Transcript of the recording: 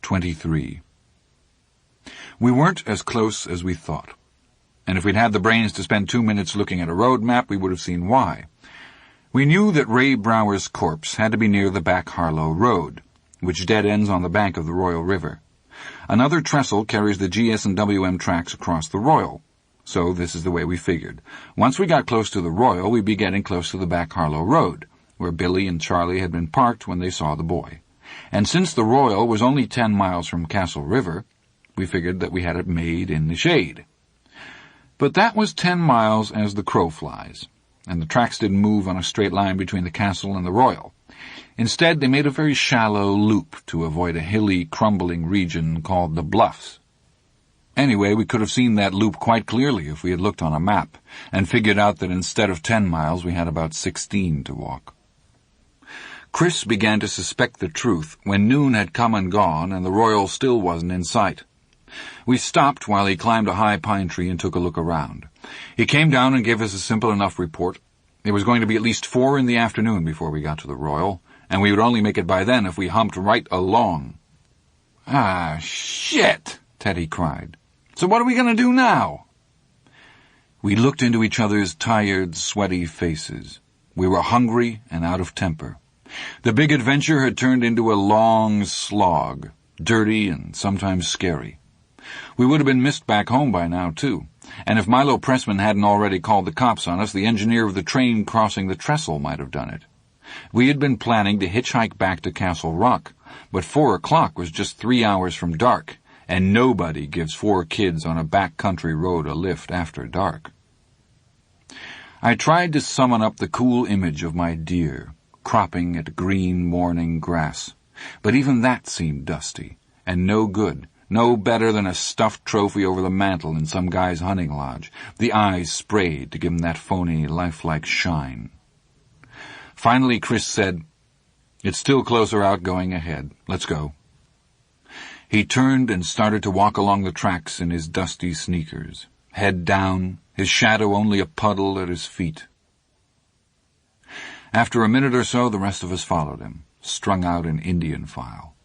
23. We weren't as close as we thought, and if we'd had the brains to spend 2 minutes looking at a road map, we would have seen why. We knew that Ray Brower's corpse had to be near the Back Harlow Road, which dead ends on the bank of the Royal River. Another trestle carries the GS and WM tracks across the Royal, so this is the way we figured. Once we got close to the Royal, we'd be getting close to the Back Harlow Road, where Billy and Charlie had been parked when they saw the boy. And since the Royal was only 10 miles from Castle River, we figured that we had it made in the shade. But that was 10 miles as the crow flies, and the tracks didn't move on a straight line between the castle and the Royal. Instead, they made a very shallow loop to avoid a hilly, crumbling region called the Bluffs. Anyway, we could have seen that loop quite clearly if we had looked on a map, and figured out that instead of 10 miles, we had about 16 to walk. Chris began to suspect the truth when noon had come and gone and the Royal still wasn't in sight. We stopped while he climbed a high pine tree and took a look around. He came down and gave us a simple enough report. It was going to be at least 4 in the afternoon before we got to the Royal, and we would only make it by then if we humped right along. "Ah, shit!" Teddy cried. "So what are we going to do now?" We looked into each other's tired, sweaty faces. We were hungry and out of temper. The big adventure had turned into a long slog, dirty and sometimes scary. We would have been missed back home by now, too, and if Milo Pressman hadn't already called the cops on us, the engineer of the train crossing the trestle might have done it. We had been planning to hitchhike back to Castle Rock, but 4 o'clock was just 3 hours from dark, and nobody gives 4 kids on a back-country road a lift after dark. I tried to summon up the cool image of my deer, cropping at green morning grass, but even that seemed dusty, and no good, no better than a stuffed trophy over the mantel in some guy's hunting lodge, the eyes sprayed to give him that phony, lifelike shine. Finally, Chris said, "It's still closer out going ahead. Let's go." He turned and started to walk along the tracks in his dusty sneakers, head down, his shadow only a puddle at his feet. After a minute or so, the rest of us followed him, strung out in Indian file.